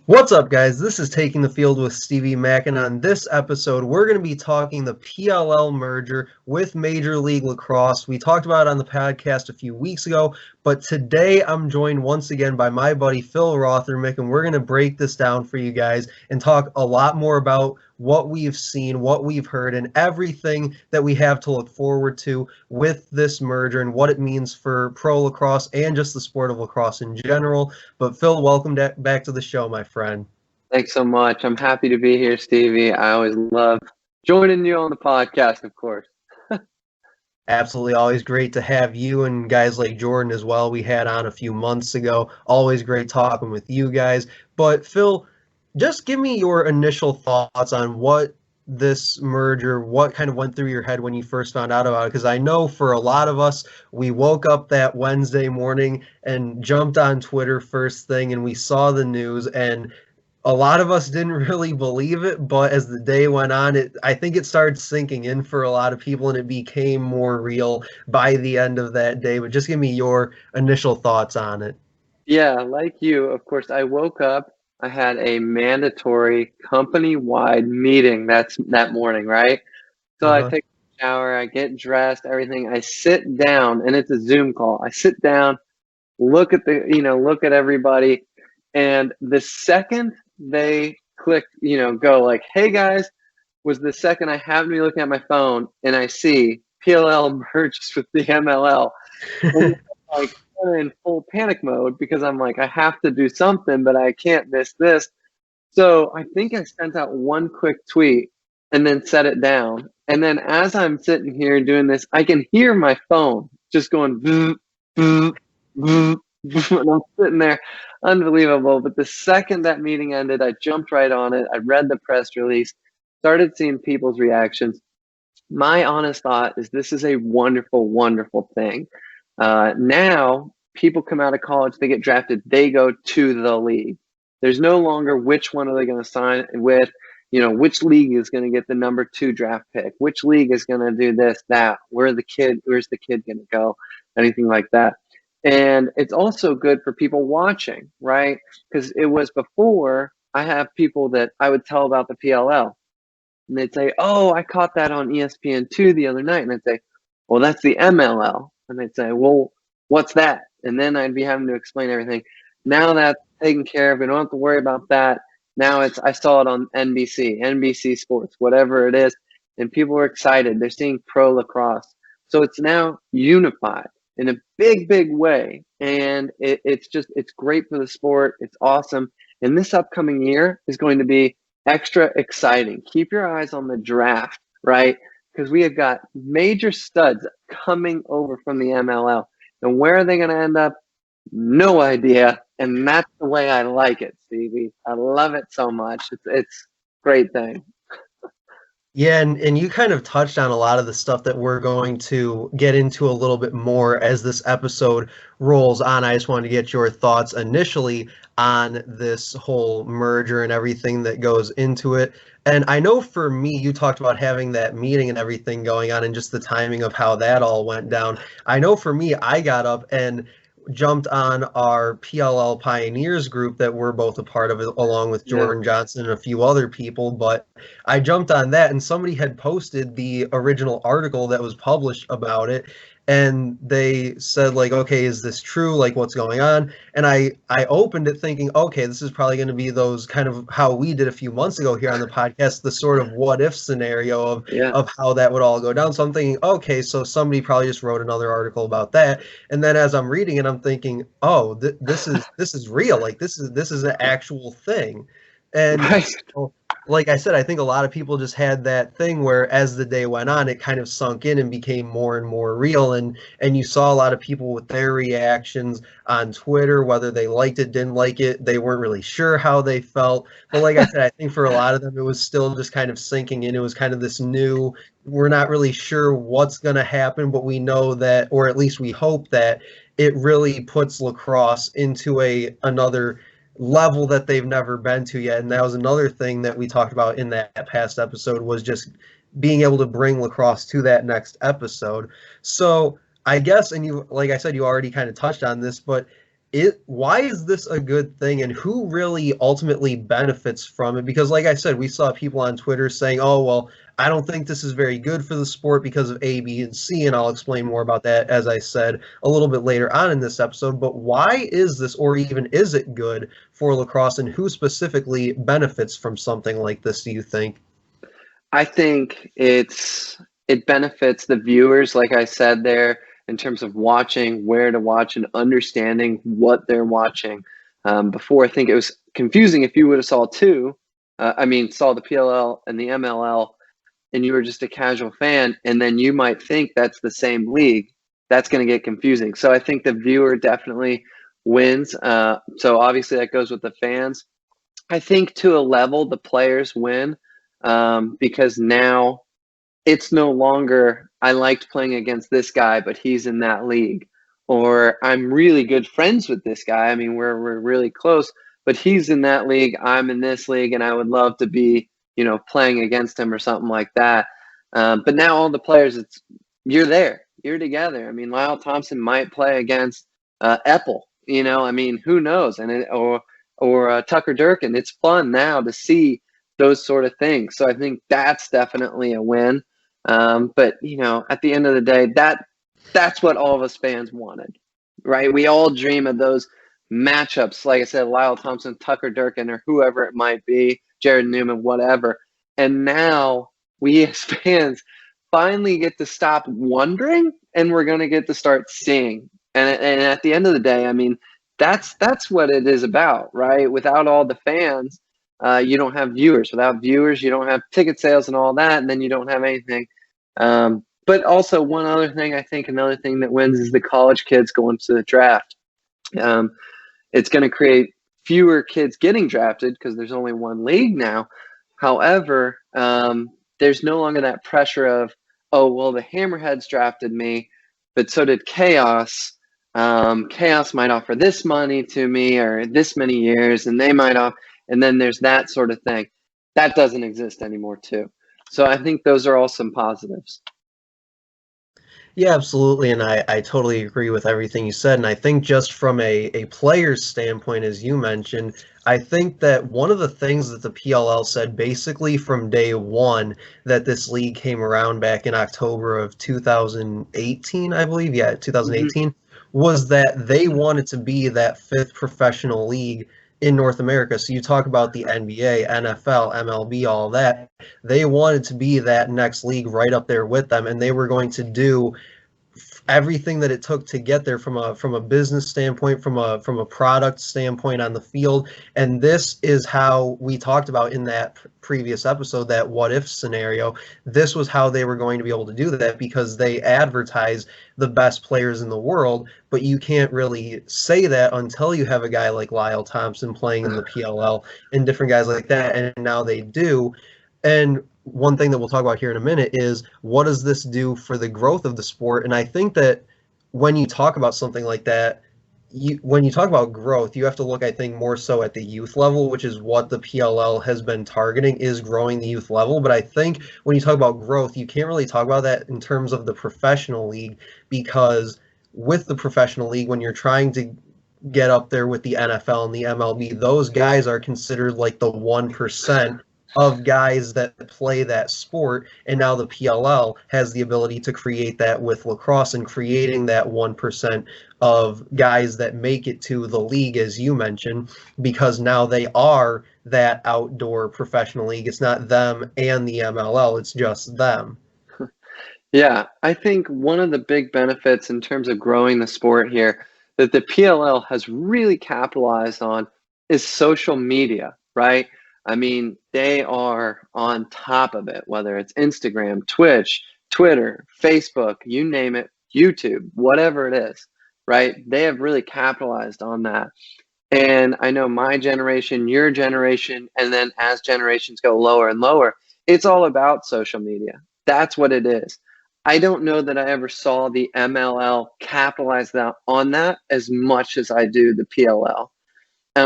What's up, guys? This is Taking the Field with Stevie Mack, and on this episode, we're going to be talking the PLL merger with Major League Lacrosse. We talked about it on the podcast a few weeks ago, but today I'm joined once again by my buddy Phil Rothermich, and we're going to break this down for you guys and talk a lot more about what we've seen, what we've heard, and everything that we have to look forward to with this merger and what it means for pro lacrosse and just the sport of lacrosse in general. But Phil, welcome back to the show, my friend. Thanks so much. I'm happy to be here, Stevie. I always love joining you on the podcast, of course. Absolutely, always great to have you and guys like Jordan as well. We had on a few months ago. Always great talking with you guys. But Phil, just give me your initial thoughts on what this merger, what kind of went through your head when you first found out about it. Because I know for a lot of us, we woke up that Wednesday morning and jumped on Twitter first thing and we saw the news, and a lot of us didn't really believe it, but as the day went on, I think it started sinking in for a lot of people and it became more real by the end of that day. But just give me your initial thoughts on it. Yeah, like you, of course, I woke up. I had a mandatory company-wide meeting that morning, right? So I take a shower, I get dressed, everything. I sit down, and it's a Zoom call. I sit down, look at everybody, and the second they click, go like, "Hey guys," was the second I happened to be looking at my phone and I see PLL merges with the MLL. And like I'm in full panic mode because I'm like, I have to do something, but I can't miss this. So I think I sent out one quick tweet and then set it down. And then as I'm sitting here doing this, I can hear my phone just going and I'm sitting there, unbelievable. But the second that meeting ended, I jumped right on it. I read the press release, started seeing people's reactions. My honest thought is this is a wonderful, wonderful thing. Now people come out of college, they get drafted, they go to the league. There's no longer which one are they going to sign with, which league is going to get the number 2 draft pick, which league is going to do this, that, where's the kid going to go, anything like that. And it's also good for people watching, right? Because it was before, I have people that I would tell about the PLL. And they'd say, "Oh, I caught that on ESPN2 the other night." And I'd say, "Well, that's the MLL." And they'd say, "Well, what's that?" And then I'd be having to explain everything. Now that's taken care of. We don't have to worry about that. Now I saw it on NBC Sports, whatever it is. And people are excited. They're seeing pro lacrosse. So it's now unified in a big, big way. And it's great for the sport. It's awesome. And this upcoming year is going to be extra exciting. Keep your eyes on the draft, right? Because we have got major studs coming over from the MLL. And where are they going to end up? No idea. And that's the way I like it, Stevie. I love it so much. It's a great thing. Yeah, and you kind of touched on a lot of the stuff that we're going to get into a little bit more as this episode rolls on. I just wanted to get your thoughts initially on this whole merger and everything that goes into it. And I know for me, you talked about having that meeting and everything going on and just the timing of how that all went down. I know for me, I got up and jumped on our PLL Pioneers group that we're both a part of, along with Jordan Johnson and a few other people. But I jumped on that, and somebody had posted the original article that was published about it, and they said, like, okay, is this true? Like, what's going on? And I opened it thinking, okay, this is probably going to be those kind of how we did a few months ago here on the podcast, the sort of what if scenario of how that would all go down. So I'm thinking, okay, so somebody probably just wrote another article about that. And then as I'm reading it, I'm thinking, oh, this is real. Like this is an actual thing. And so, like I said, I think a lot of people just had that thing where as the day went on, it kind of sunk in and became more and more real. And you saw a lot of people with their reactions on Twitter, whether they liked it, didn't like it. They weren't really sure how they felt. But like I said, I think for a lot of them, it was still just kind of sinking in. It was kind of this new, we're not really sure what's going to happen, but we know that, or at least we hope that it really puts lacrosse into another level that they've never been to yet. And that was another thing that we talked about in that past episode, was just being able to bring lacrosse to that next episode. So I guess, and you, like I said, you already kind of touched on this, but why is this a good thing, and who really ultimately benefits from it? Because like I said, we saw people on Twitter saying, oh, well, I don't think this is very good for the sport because of A, B, and C, and I'll explain more about that, as I said, a little bit later on in this episode. But why is this, or even is it good for lacrosse, and who specifically benefits from something like this, do you think? I think it benefits the viewers, like I said there, in terms of watching, where to watch, and understanding what they're watching. Before, I think it was confusing if you would have saw the PLL and the MLL, and you were just a casual fan, and then you might think that's the same league. That's going to get confusing. So I think the viewer definitely wins. So obviously that goes with the fans. I think to a level the players win, because now it's no longer I liked playing against this guy, but he's in that league, or I'm really good friends with this guy. I mean, we're really close, but he's in that league, I'm in this league, and I would love to be, playing against him or something like that. But now all the players, you're there, you're together. I mean, Lyle Thompson might play against Eppel. I mean, who knows? Or Tucker Durkin. It's fun now to see those sort of things. So I think that's definitely a win. But at the end of the day, that's what all of us fans wanted, right? We all dream of those matchups. Like I said, Lyle Thompson, Tucker Durkin, or whoever it might be, Jared Newman, whatever. And now we as fans finally get to stop wondering, and we're going to get to start seeing. And at the end of the day, I mean, that's what it is about, right? Without all the fans, you don't have viewers. Without viewers, you don't have ticket sales and all that, and then you don't have anything. But also one other thing, I think another thing that wins is the college kids going to the draft. Um, it's going to create fewer kids getting drafted because there's only one league now. However, there's no longer that pressure of, oh, well, the Hammerheads drafted me, but so did Chaos. Chaos might offer this money to me or this many years, and they might offer, and then there's that sort of thing. That doesn't exist anymore, too. So I think those are all some positives. Yeah, absolutely. And I totally agree with everything you said. And I think just from a player's standpoint, as you mentioned, I think that one of the things that the PLL said basically from day one that this league came around back in October of 2018, I believe, yeah, Mm-hmm. 2018, was that they wanted to be that fifth professional league in North America. So you talk about the NBA, NFL, MLB, all that. They wanted to be that next league right up there with them, and they were going to do everything that it took to get there from a business standpoint, from a product standpoint on the field. And this is how we talked about in that previous episode, that what if scenario. This was how they were going to be able to do that, because they advertise the best players in the world, but you can't really say that until you have a guy like Lyle Thompson playing in the PLL and different guys like that, and now they do. And one thing that we'll talk about here in a minute is, what does this do for the growth of the sport? And I think that when you talk about something like that, when you talk about growth, you have to look, I think, more so at the youth level, which is what the PLL has been targeting, is growing the youth level. But I think when you talk about growth, you can't really talk about that in terms of the professional league, because with the professional league, when you're trying to get up there with the NFL and the MLB, those guys are considered like the 1% of guys that play that sport. And now the PLL has the ability to create that with lacrosse, and creating that 1% of guys that make it to the league, as you mentioned, because now they are that outdoor professional league. It's not them and the MLL, it's just them. Yeah, I think one of the big benefits in terms of growing the sport here that the PLL has really capitalized on is social media, right? I mean, they are on top of it, whether it's Instagram, Twitch, Twitter, Facebook, you name it, YouTube, whatever it is, right? They have really capitalized on that. And I know my generation, your generation, and then as generations go lower and lower, it's all about social media. That's what it is. I don't know that I ever saw the MLL capitalize on that as much as I do the PLL.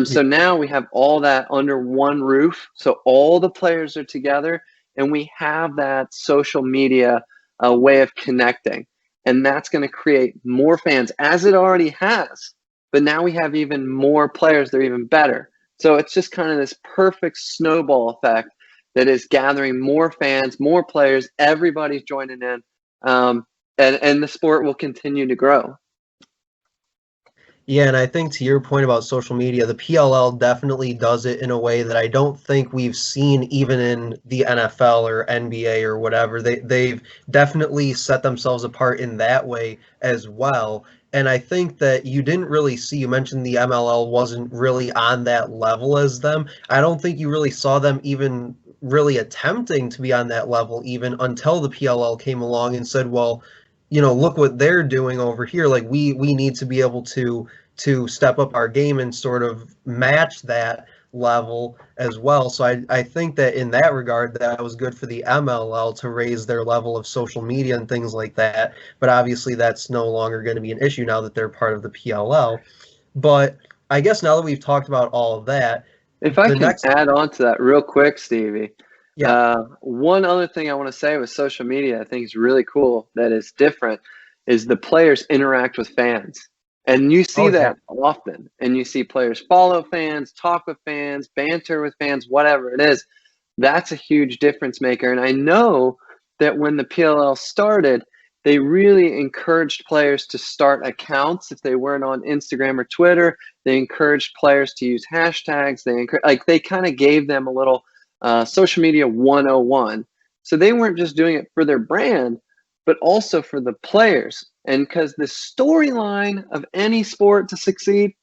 So now we have all that under one roof. So all the players are together, and we have that social media way of connecting. And that's going to create more fans, as it already has. but now we have even more players that are even better. So it's just kind of this perfect snowball effect that is gathering more fans, more players, everybody's joining in, and the sport will continue to grow. Yeah, and I think to your point about social media, the PLL definitely does it in a way that I don't think we've seen even in the NFL or NBA or whatever. They've definitely set themselves apart in that way as well. And I think that you didn't really see, you mentioned the MLL wasn't really on that level as them. I don't think you really saw them even really attempting to be on that level even until the PLL came along and said, well, look what they're doing over here. Like we need to be able to step up our game and sort of match that level as well. So I think that in that regard, that was good for the MLL to raise their level of social media and things like that. But obviously, that's no longer going to be an issue now that they're part of the PLL. But I guess now that we've talked about all of that, If I the can next, add on to that real quick, Stevie, yeah, one other thing I want to say with social media I think is really cool that is different is the players interact with fans. And you see oh yeah, that often. And you see players follow fans, talk with fans, banter with fans, whatever it is. That's a huge difference maker. And I know that when the PLL started, they really encouraged players to start accounts if they weren't on Instagram or Twitter. They encouraged players to use hashtags. They kind of gave them a little social media 101. So they weren't just doing it for their brand, but also for the players. And because the storyline of any sport to succeed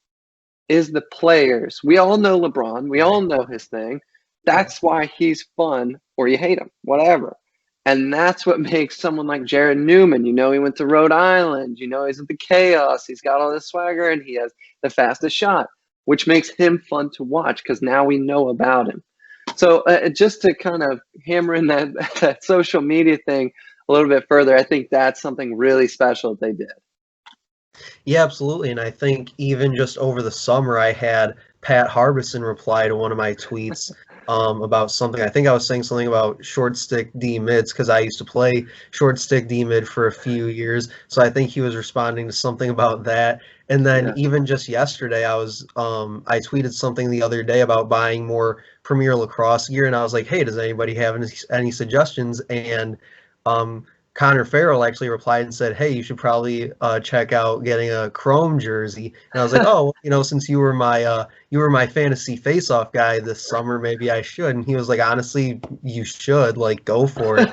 is the players. We all know LeBron. We all know his thing. That's why he's fun, or you hate him, whatever. And that's what makes someone like Jared Newman, he went to Rhode Island, he's at the Chaos, he's got all this swagger, and he has the fastest shot, which makes him fun to watch because now we know about him. So just to kind of hammer in that social media thing a little bit further, I think that's something really special that they did. Yeah, absolutely. And I think even just over the summer, I had Pat Harbison reply to one of my tweets about something. I think I was saying something about short stick D mids because I used to play short stick D mid for a few years. So I think he was responding to something about that. And then Yeah. even just yesterday, I tweeted something the other day about buying more Premier Lacrosse gear, and I was like, hey, does anybody have any suggestions? And Connor Farrell actually replied and said, hey, you should probably check out getting a Chrome jersey. And I was like, oh, since you were my fantasy face-off guy this summer, maybe I should. And he was like, honestly, you should, like, go for it.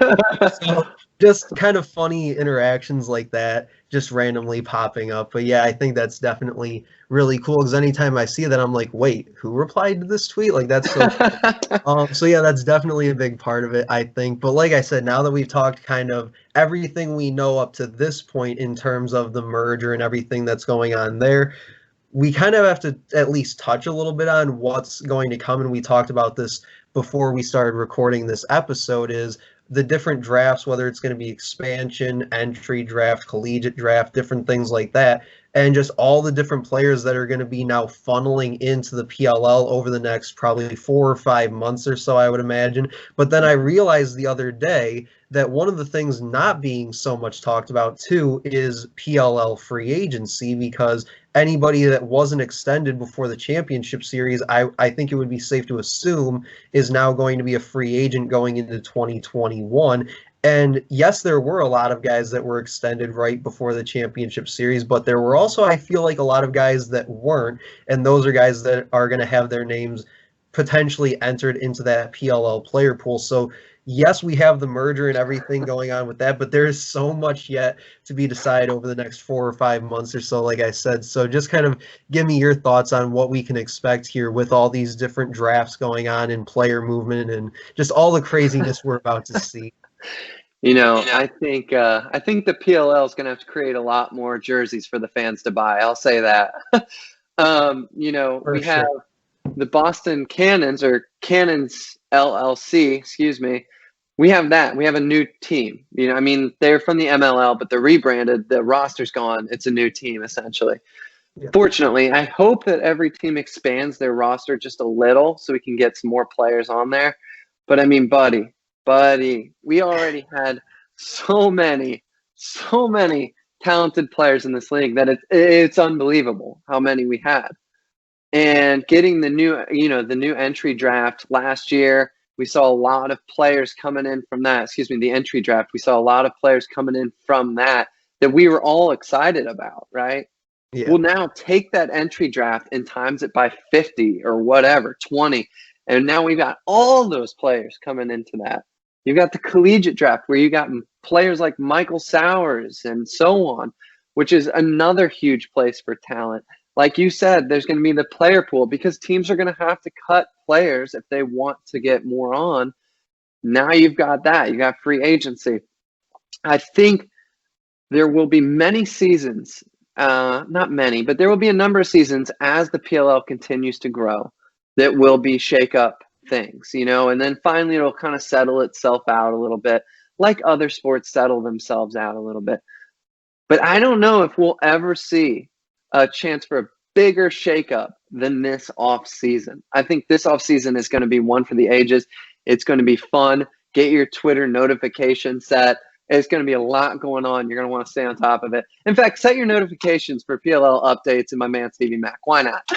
So just kind of funny interactions like that, just randomly popping up. But yeah, I think that's definitely really cool because anytime I see that, I'm like, wait, who replied to this tweet? Like, that's so so yeah, that's definitely a big part of it, I think. But like I said, now that we've talked kind of everything we know up to this point in terms of the merger and everything that's going on there, we kind of have to at least touch a little bit on what's going to come. And we talked about this before we started recording this episode is the different drafts, whether it's going to be expansion, entry draft, collegiate draft, different things like that. And just all the different players that are going to be now funneling into the PLL over the next probably 4 or 5 months or so, I would imagine. But then I realized the other day that one of the things not being so much talked about too is PLL free agency because anybody that wasn't extended before the championship series, I think it would be safe to assume is now going to be a free agent going into 2021. And yes, there were a lot of guys that were extended right before the championship series, but there were also, I feel like, a lot of guys that weren't. And those are guys that are going to have their names potentially entered into that PLL player pool. So yes, we have the merger and everything going on with that, but there is so much yet to be decided over the next 4 or 5 months or so, like I said. So just kind of give me your thoughts on what we can expect here with all these different drafts going on and player movement and just all the craziness we're about to see. I think the PLL is going to have to create a lot more jerseys for the fans to buy. I'll say that. For We have sure. the Boston Cannons or Cannons LLC, excuse me. We have that. We have a new team. They're from the MLL, but they're rebranded. The roster's gone. It's a new team essentially. Yeah. Fortunately, I hope that every team expands their roster just a little so we can get some more players on there. But buddy, we already had so many talented players in this league that it's unbelievable how many we had. And getting the new entry draft last year, we saw a lot of players coming in from that. The entry draft. We saw a lot of players coming in from that we were all excited about, right? Yeah. Well, now take that entry draft and times it by 50 or whatever, 20. And now we've got all those players coming into that. You've got the collegiate draft where you got players like Michael Sowers and so on, which is another huge place for talent. Like you said, there's going to be the player pool because teams are going to have to cut players if they want to get more on. Now you've got that. You got free agency. I think there will be many seasons, not many, but there will be a number of seasons as the PLL continues to grow that will be shake up things, and then finally it'll kind of settle itself out a little bit, like other sports settle themselves out a little bit. But I don't know if we'll ever see a chance for a bigger shakeup than this off season. I think this off season is going to be one for the ages. It's going to be fun. Get your Twitter notification set. It's going to be a lot going on. You're going to want to stay on top of it. In fact, set your notifications for PLL updates and my man Stevie Mac. Why not?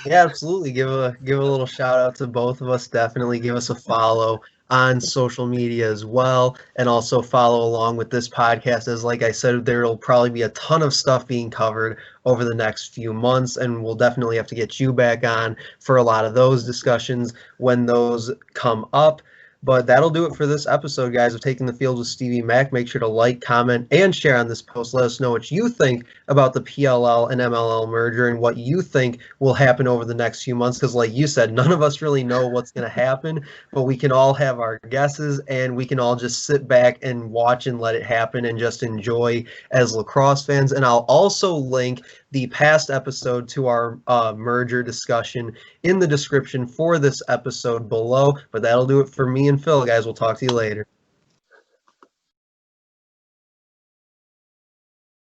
Yeah, absolutely. Give a little shout out to both of us. Definitely give us a follow on social media as well, and also follow along with this podcast. As like I said, there will probably be a ton of stuff being covered over the next few months, and we'll definitely have to get you back on for a lot of those discussions when those come up. But that'll do it for this episode, guys, of Taking the Field with Stevie Mac. Make sure to like, comment, and share on this post. Let us know what you think about the PLL and MLL merger and what you think will happen over the next few months. Because like you said, none of us really know what's going to happen, but we can all have our guesses, and we can all just sit back and watch and let it happen and just enjoy as lacrosse fans. And I'll also link the past episode to our merger discussion in the description for this episode below. But that'll do it for me and Phil, guys. We'll talk to you later.